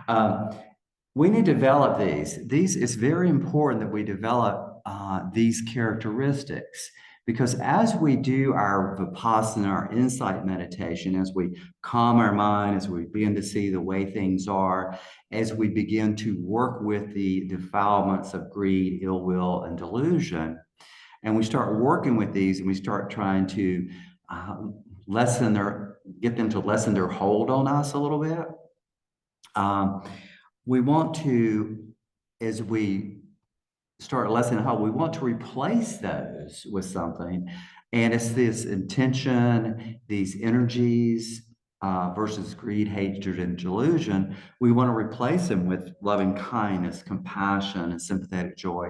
Um, we need to develop these. It's very important that we develop these characteristics because as we do our Vipassana, our insight meditation, as we calm our mind, as we begin to see the way things are, as we begin to work with the defilements of greed, ill will, and delusion, and we start working with these and we start trying to uh, get them to lessen their hold on us a little bit. We want to, as we start lessening how we want to replace those with something. And it's this intention, these energies versus greed, hatred, and delusion. We want to replace them with loving kindness, compassion, and sympathetic joy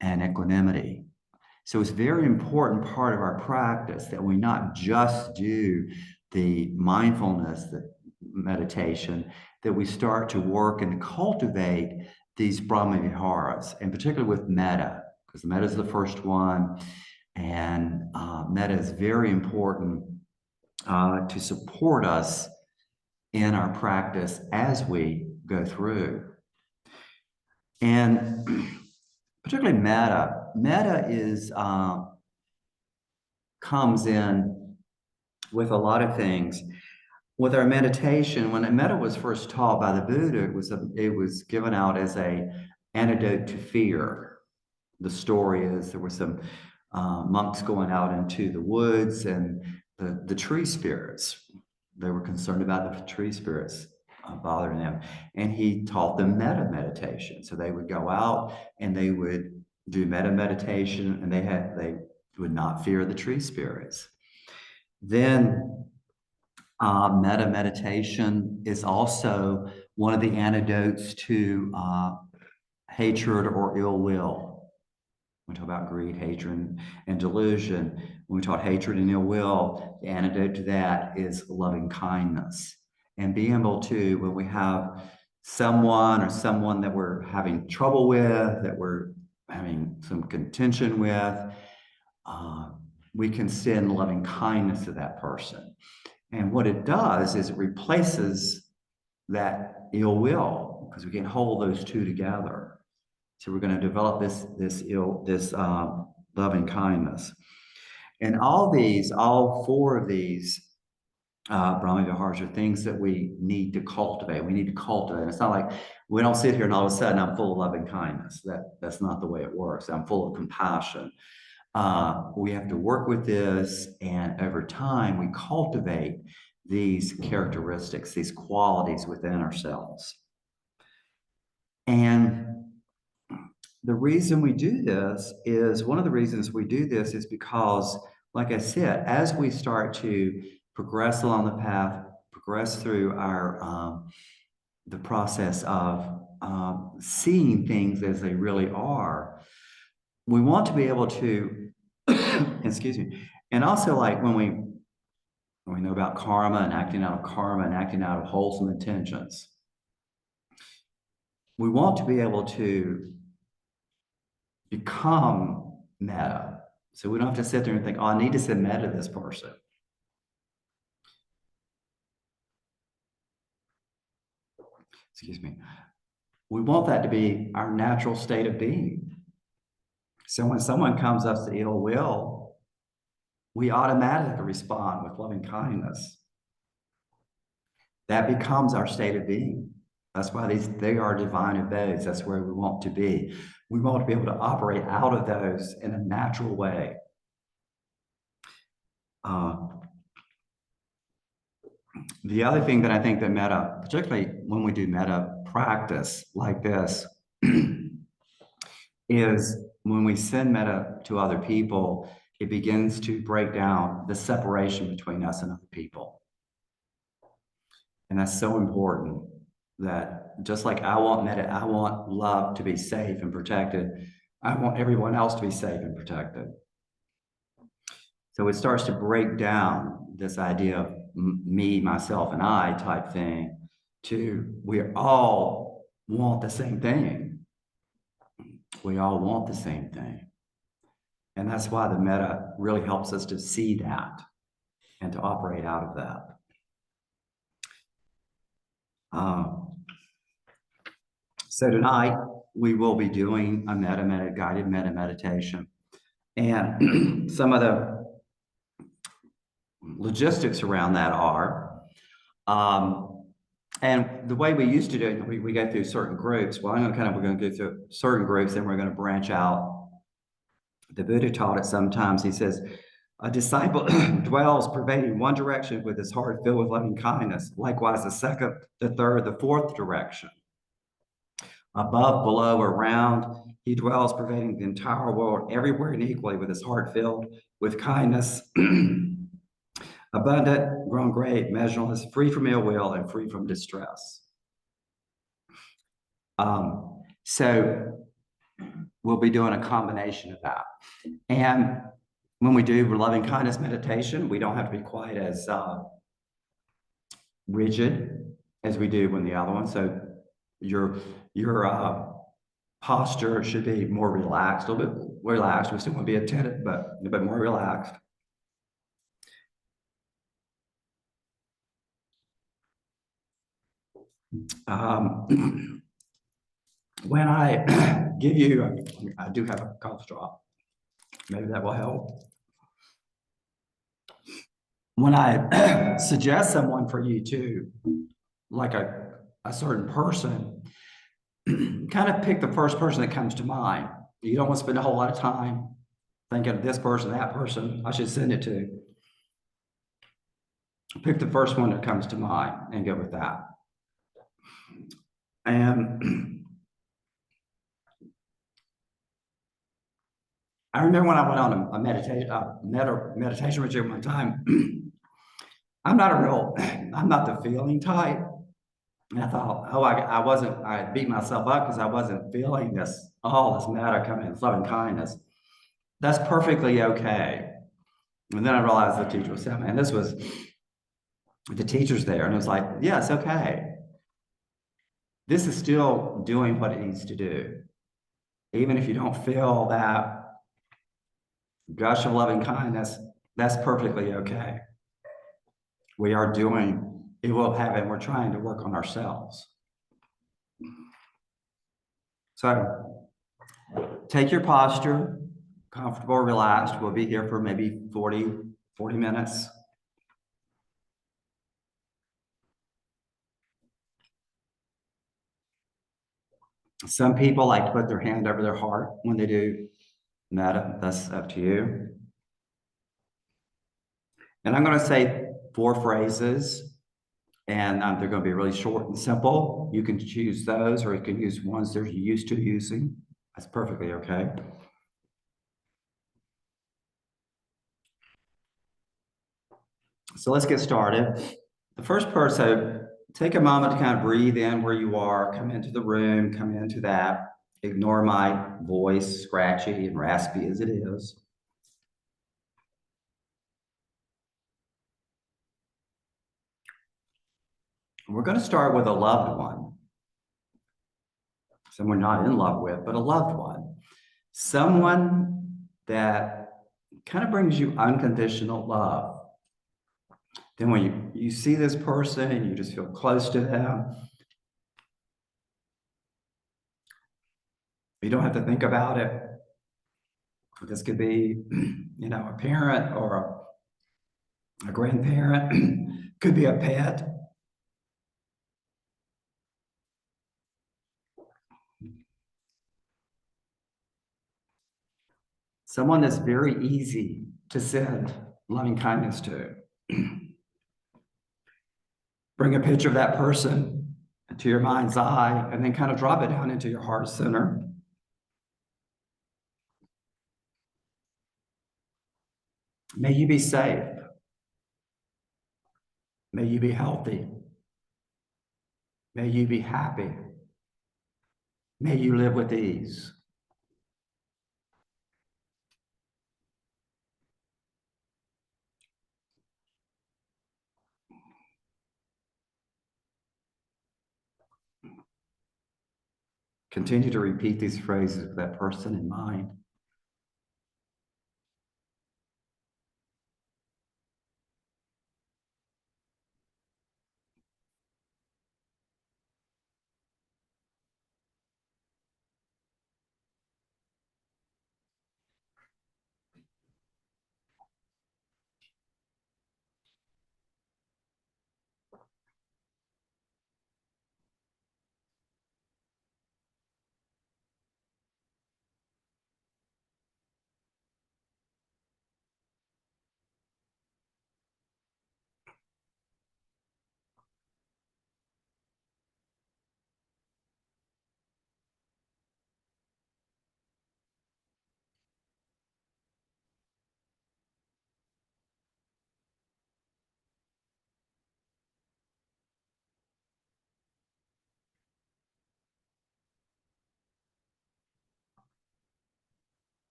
and equanimity. So it's a very important part of our practice that we not just do the mindfulness, the meditation, that we start to work and cultivate these Brahma Viharas, and particularly with metta, because metta is the first one, and metta is very important to support us in our practice as we go through. And particularly metta. Metta is comes in with a lot of things. With our meditation, when metta was first taught by the Buddha, it was given out as a antidote to fear. The story is there were some monks going out into the woods, and the tree spirits. They were concerned about the tree spirits bothering them, and he taught them metta meditation. So they would go out and they would do metta meditation, and they would not fear the tree spirits. Then metta meditation is also one of the antidotes to hatred or ill will. We talk about greed, hatred, and delusion. When we talk hatred and ill will, the antidote to that is loving kindness. And being able to, when we have someone that we're having trouble with, that we're having some contention with, we can send loving kindness to that person. And what it does is it replaces that ill will, because we can hold those two together. So we're going to develop this loving kindness. And all four of these Brahma Viharas are things that we need to cultivate. We need to cultivate. It's not like we don't sit here and all of a sudden I'm full of loving kindness. That's not the way it works. I'm full of compassion. We have to work with this, and over time we cultivate these characteristics, these qualities within ourselves. And the reason we do this is, one of the reasons we do this is because, like I said, as we start to progress along the path, progress through the process of seeing things as they really are, we want to be able to, excuse me, and also like when we know about karma and acting out of wholesome intentions, we want to be able to become metta. So we don't have to sit there and think, oh, I need to send metta to this person. Excuse me. We want that to be our natural state of being. So when someone comes up to ill will, we automatically respond with loving kindness. That becomes our state of being. That's why they are divine abodes. That's where we want to be. We want to be able to operate out of those in a natural way. The other thing that I think that metta, particularly when we do metta practice like this, is when we send metta to other people, it begins to break down the separation between us and other people. And that's so important, that just like I want love to be safe and protected, I want everyone else to be safe and protected. So it starts to break down this idea of me, myself, and I type thing to we all want the same thing. We all want the same thing. And that's why the metta really helps us to see that and to operate out of that. So tonight we will be doing a guided meta meditation. And some of the logistics around that are, um, and the way we used to do it, we go through certain groups. Well, we're going to go through certain groups, and we're going to branch out. The Buddha taught it sometimes. He says, a disciple dwells pervading one direction with his heart filled with loving kindness. Likewise, the second, the third, the fourth direction. Above, below, around, he dwells pervading the entire world, everywhere and equally, with his heart filled with kindness, abundant, grown great, measureless, free from ill will, and free from distress. So we'll be doing a combination of that. And when we do loving kindness meditation, we don't have to be quite as rigid as we do when the other one. So your posture should be more relaxed, a little bit relaxed. We still want to be attentive, but a bit more relaxed. When I give you, I do have a cough drop. Maybe that will help. When I suggest someone for you to, like a certain person, kind of pick the first person that comes to mind. You don't want to spend a whole lot of time thinking of this person, that person I should send it to. Pick the first one that comes to mind and go with that. And I remember when I went on a meditation retreat one time. I'm not the feeling type. And I thought, oh, I beat myself up because I wasn't feeling this matter coming, this loving kindness. That's perfectly okay. And then I realized the teacher was saying, and this was the teacher's there, and it was like, yeah, it's okay. This is still doing what it needs to do. Even if you don't feel that gush of loving kindness, that's perfectly okay. We are doing, it will happen. We're trying to work on ourselves. So take your posture, comfortable, relaxed. We'll be here for maybe 40 minutes. Some people like to put their hand over their heart when they do metta. That's up to you. And I'm going to say 4 phrases, and they're going to be really short and simple. You can choose those, or you can use ones that you're used to using. That's perfectly okay. So let's get started. The first person, take a moment to kind of breathe in where you are, come into the room, come into that. Ignore my voice, scratchy and raspy as it is. We're going to start with a loved one. Someone not in love with, but a loved one. Someone that kind of brings you unconditional love. Then when you see this person and you just feel close to them, you don't have to think about it. This could be, a parent or a grandparent, could be a pet. Someone that's very easy to send loving kindness to. Bring a picture of that person to your mind's eye and then kind of drop it down into your heart center. May you be safe. May you be healthy. May you be happy. May you live with ease. Continue to repeat these phrases with that person in mind.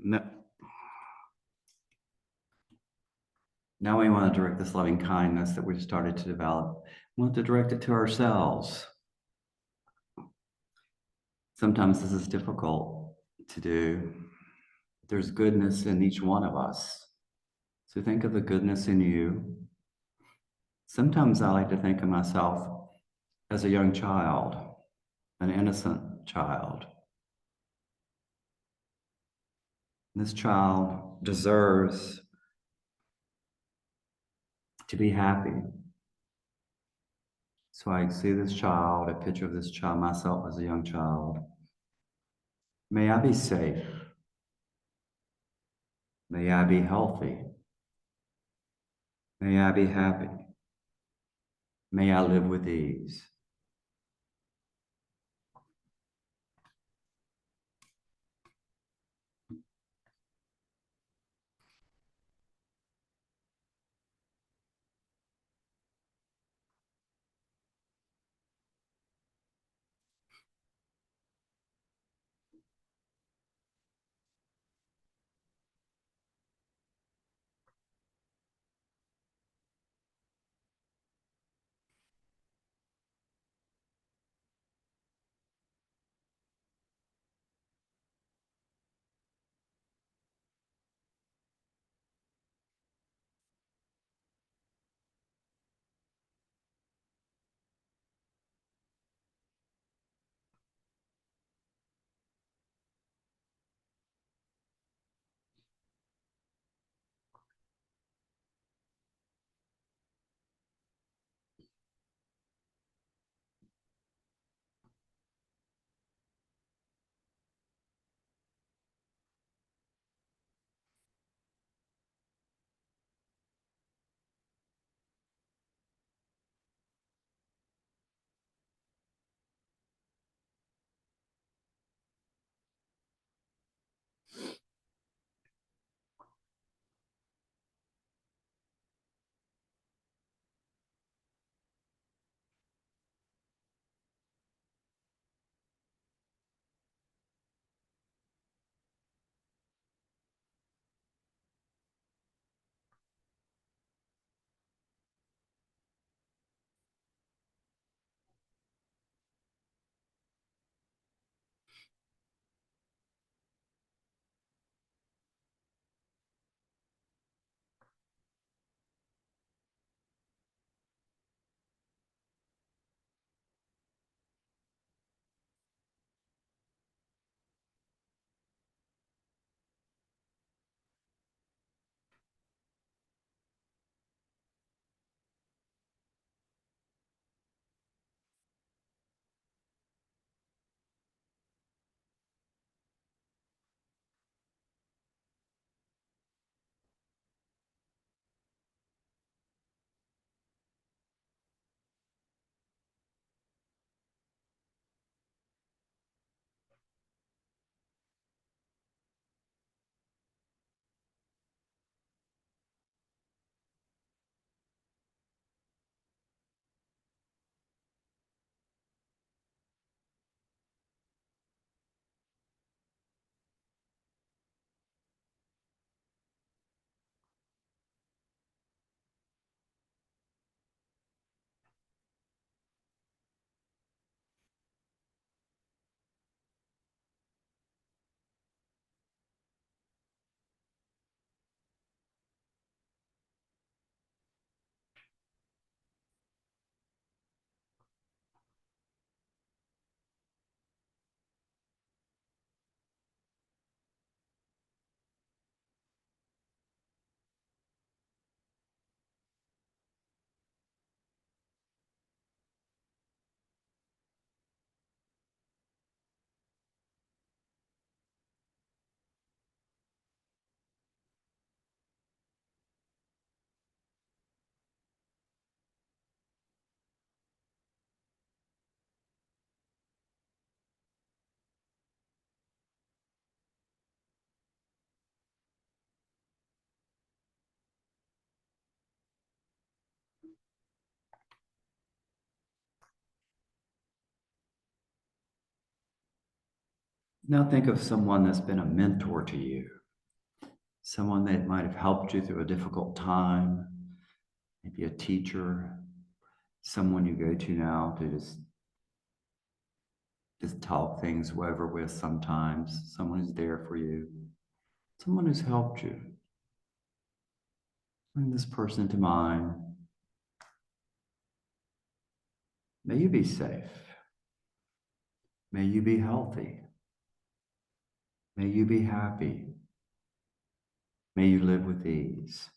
No, now we want to direct this loving kindness that we've started to develop. We want to direct it to ourselves. Sometimes this is difficult to do. There's goodness in each one of us. So think of the goodness in you. Sometimes I like to think of myself as a young child, an innocent child. This child deserves to be happy. So I see this child, a picture of this child, myself as a young child. May I be safe. May I be healthy. May I be happy. May I live with ease. Now think of someone that's been a mentor to you. someone that might have helped you through a difficult time, maybe a teacher, someone you go to now to just talk things over with sometimes, someone who's there for you, someone who's helped you. Bring this person to mind. May you be safe. May you be healthy. May you be happy. May you live with ease.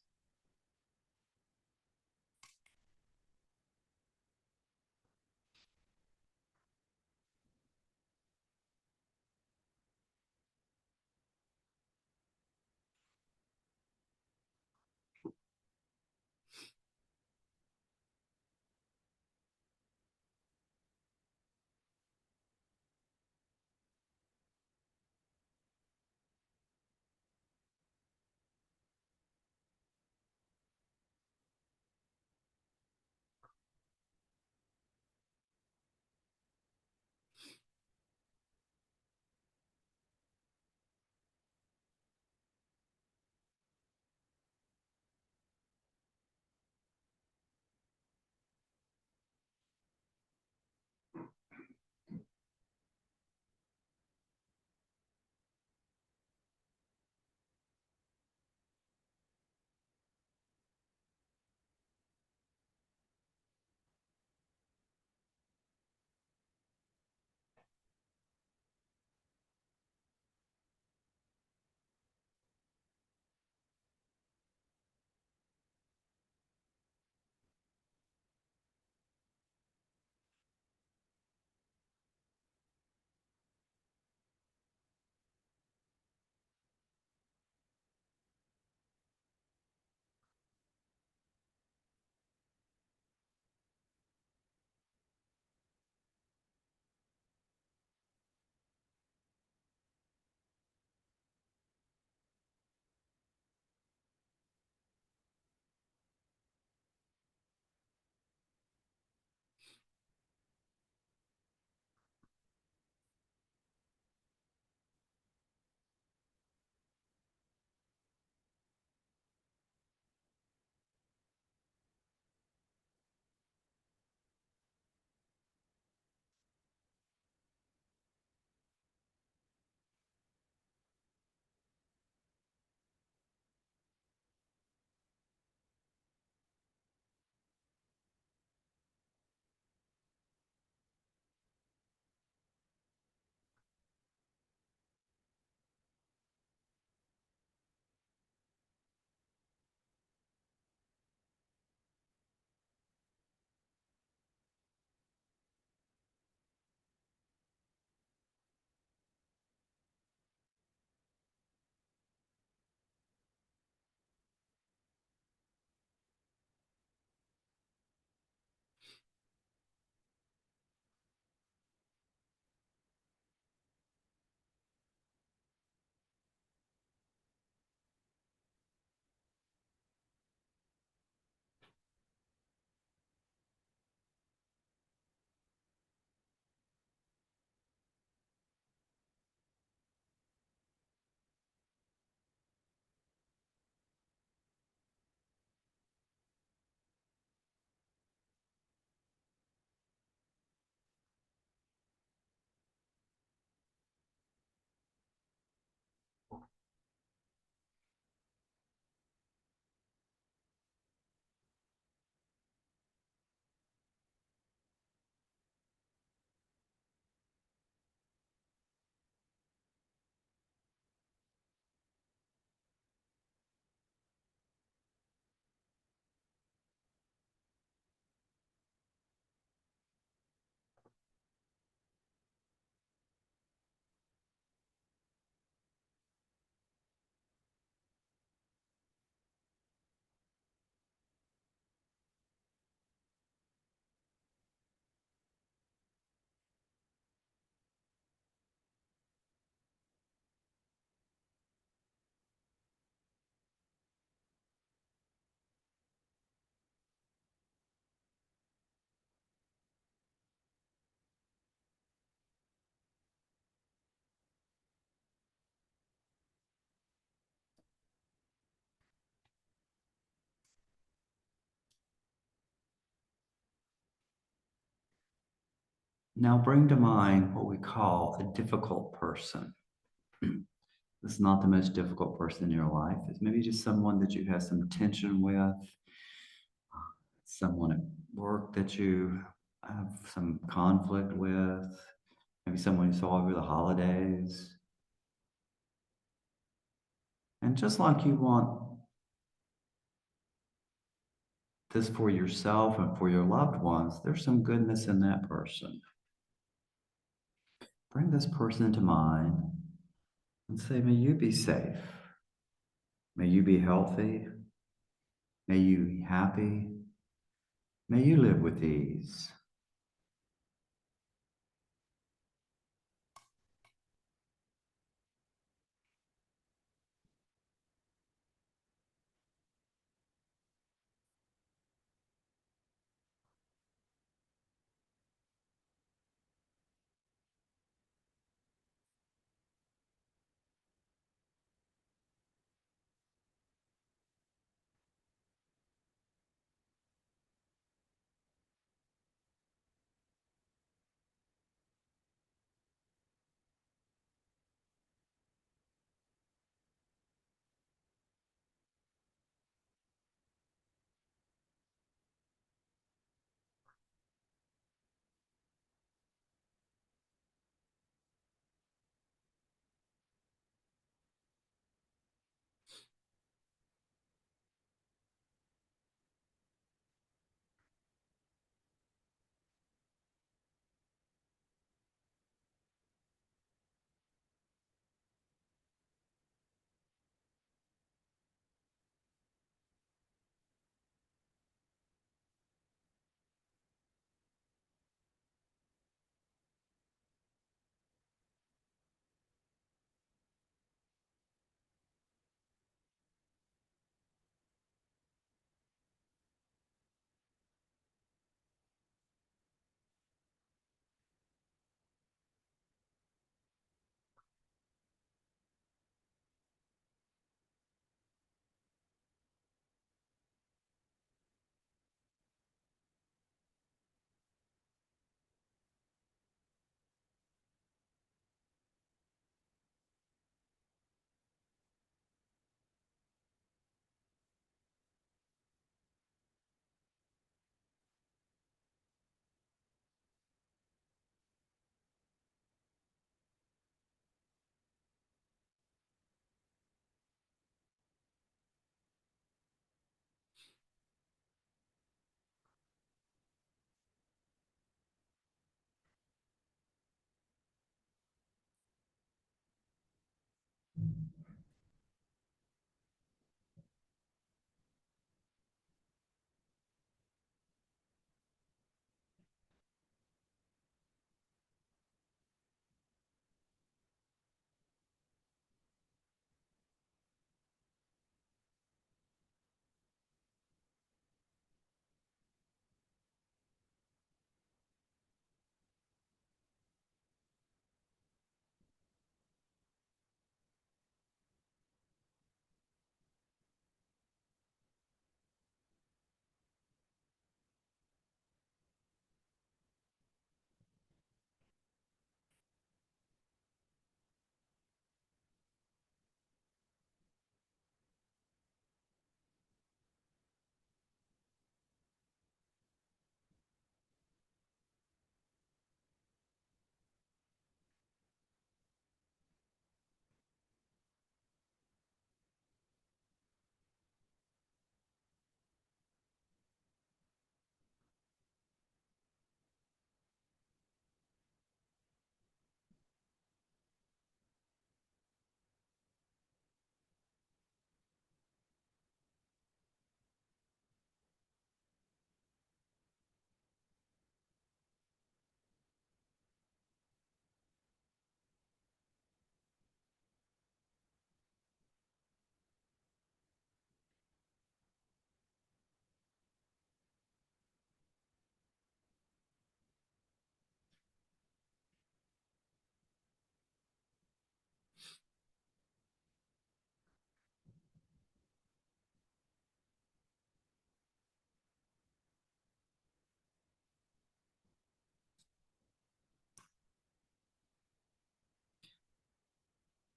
Now bring to mind what we call a difficult person. This is not the most difficult person in your life. It's maybe just someone that you have some tension with, someone at work that you have some conflict with, maybe someone you saw over the holidays. And just like you want this for yourself and for your loved ones, there's some goodness in that person. Bring this person to mind and say, may you be safe. May you be healthy. May you be happy. May you live with ease.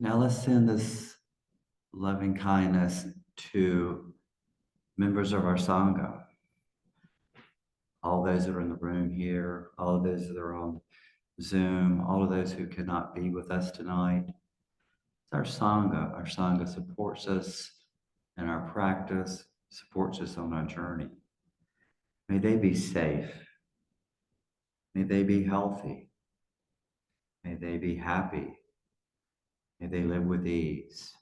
Now let's send this loving kindness to members of our Sangha, all those that are in the room here, all of those that are on Zoom, all of those who could not be with us tonight. It's our Sangha. Our Sangha supports us in our practice, supports us on our journey. May they be safe. May they be healthy. May they be happy. May they live with ease.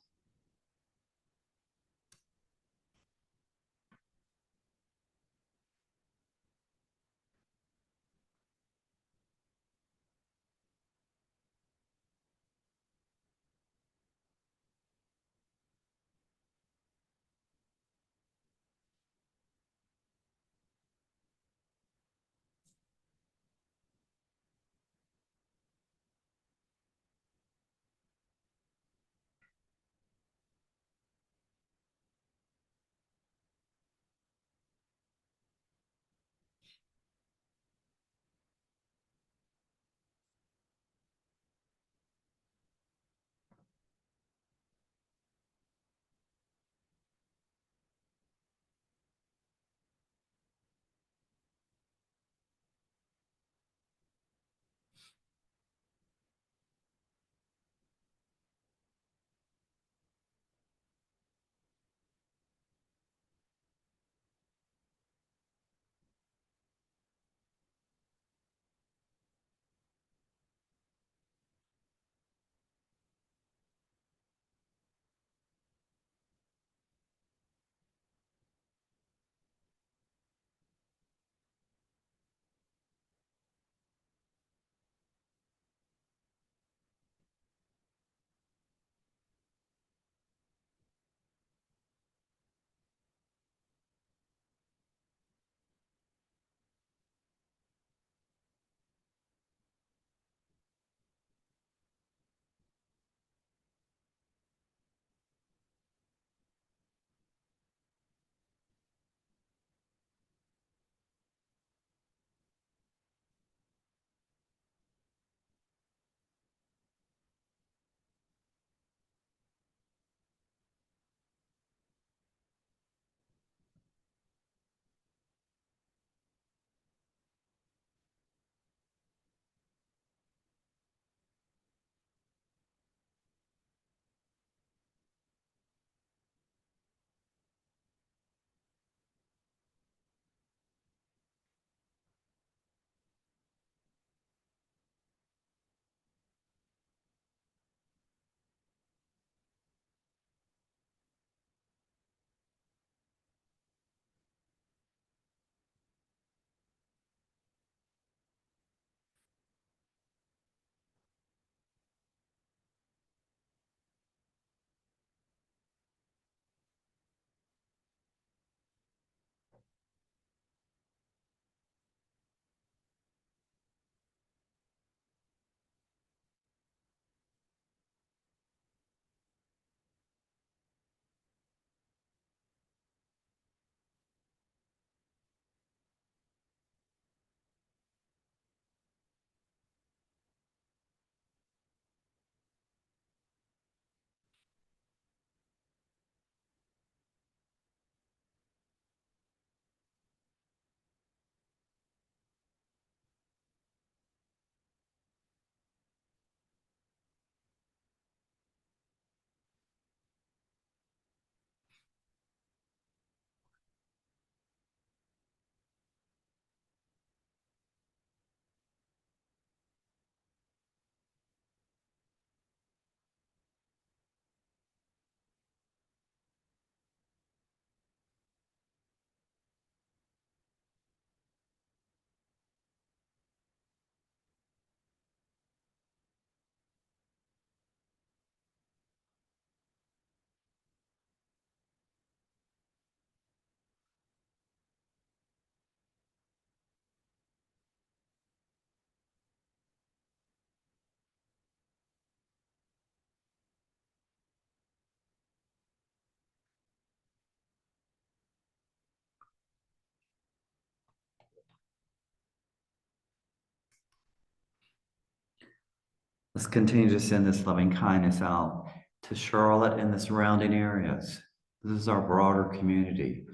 Let's continue to send this loving kindness out to Charlotte and the surrounding areas. This is our broader community,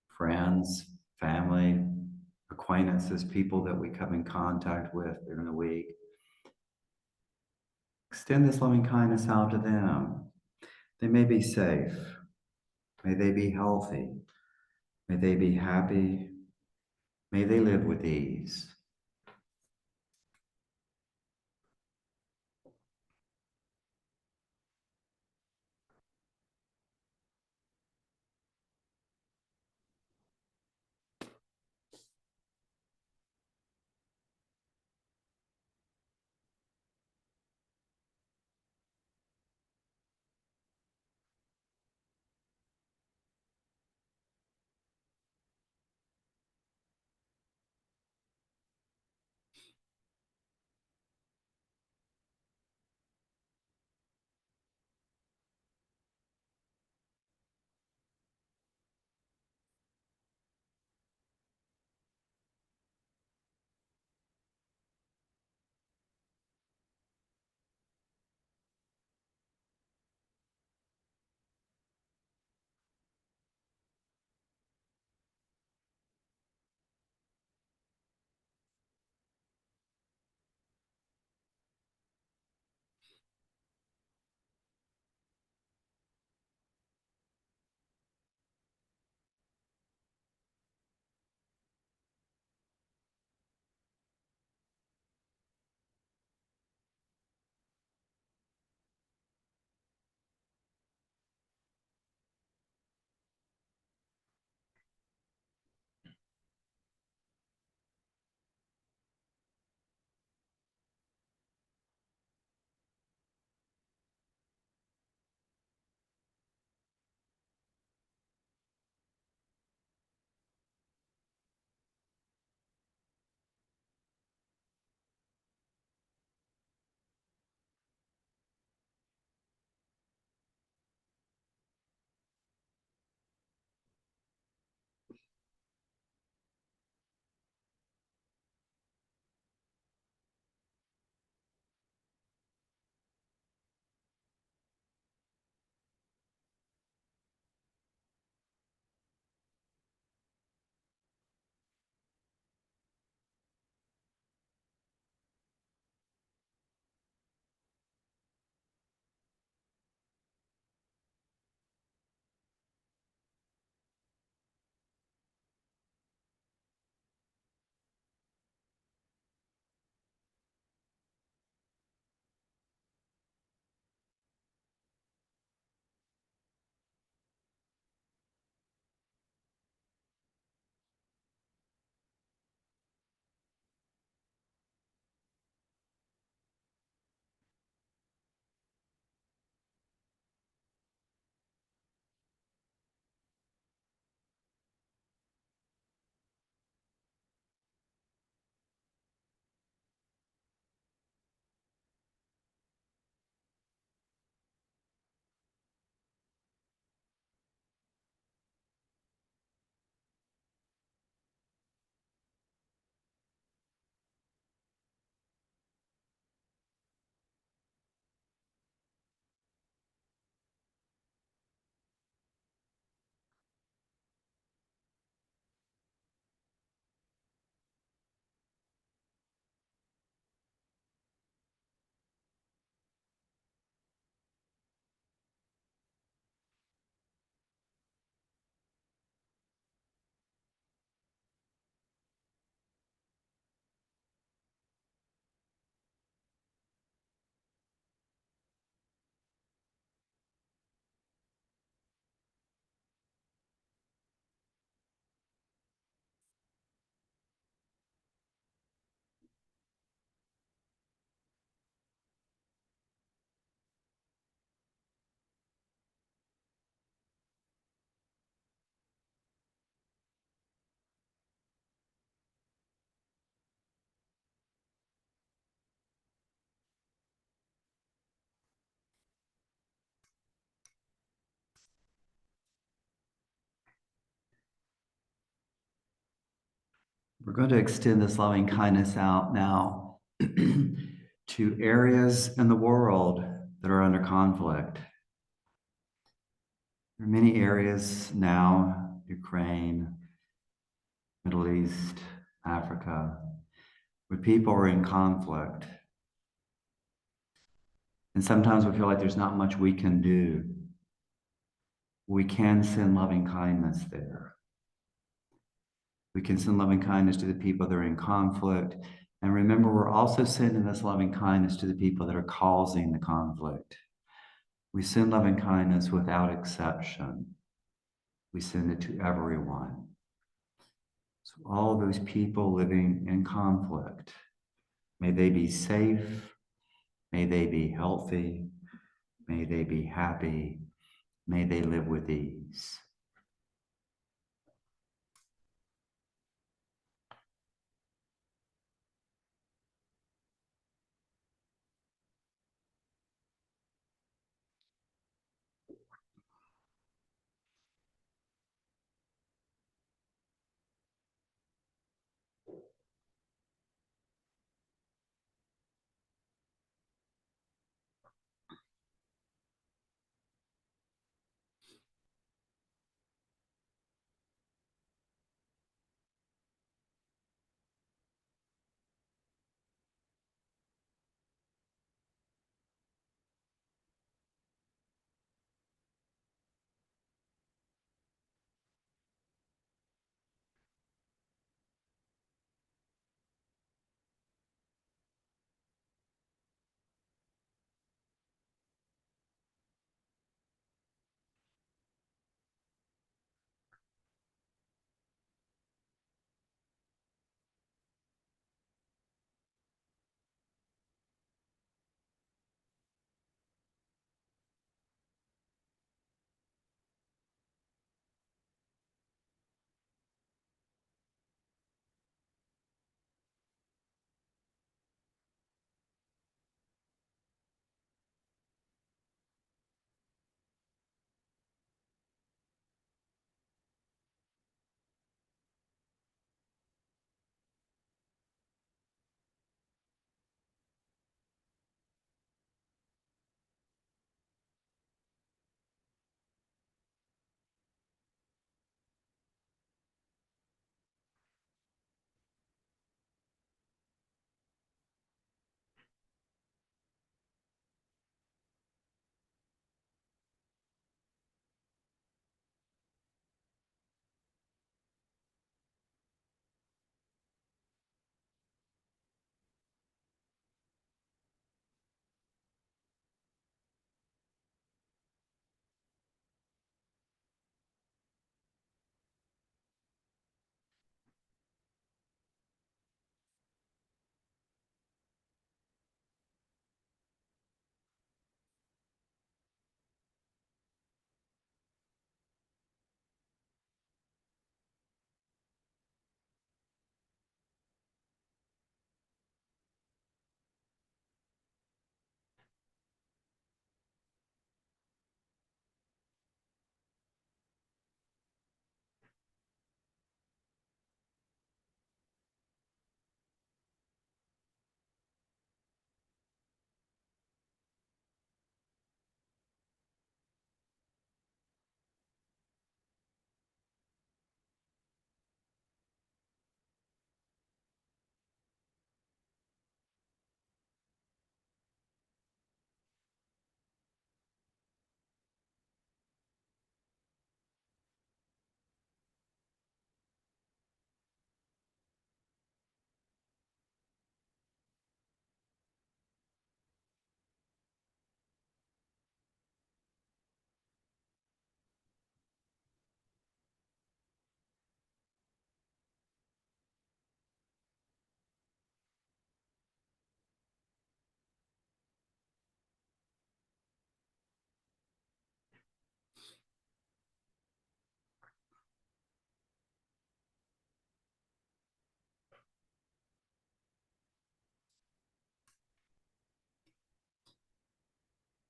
friends, family, acquaintances, people that we come in contact with during the week. Extend this loving kindness out to them. They may be safe. May they be healthy. May they be happy. May they live with ease. We're going to extend this loving kindness out now to to areas in the world that are under conflict. There are many areas now, Ukraine, Middle East, Africa, where people are in conflict. And sometimes we feel like there's not much we can do. We can send loving kindness there. We can send loving kindness to the people that are in conflict. And remember, we're also sending this loving kindness to the people that are causing the conflict. We send loving kindness without exception. We send it to everyone. So all those people living in conflict, may they be safe, may they be healthy, may they be happy, may they live with ease.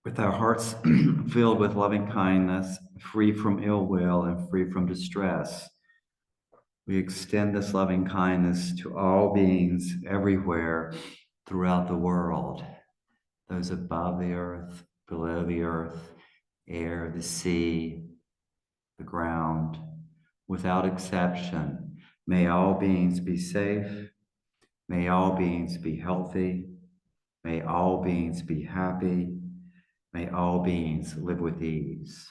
With our hearts filled with loving kindness, free from ill will and free from distress, we extend this loving kindness to all beings everywhere throughout the world. those above the earth, below the earth, air, the sea, the ground, without exception. May all beings be safe. May all beings be healthy. May all beings be happy. May all beings live with ease.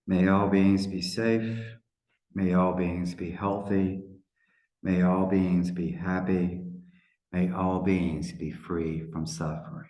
May all beings be safe. May all beings be healthy. May all beings be happy. May all beings be free from suffering.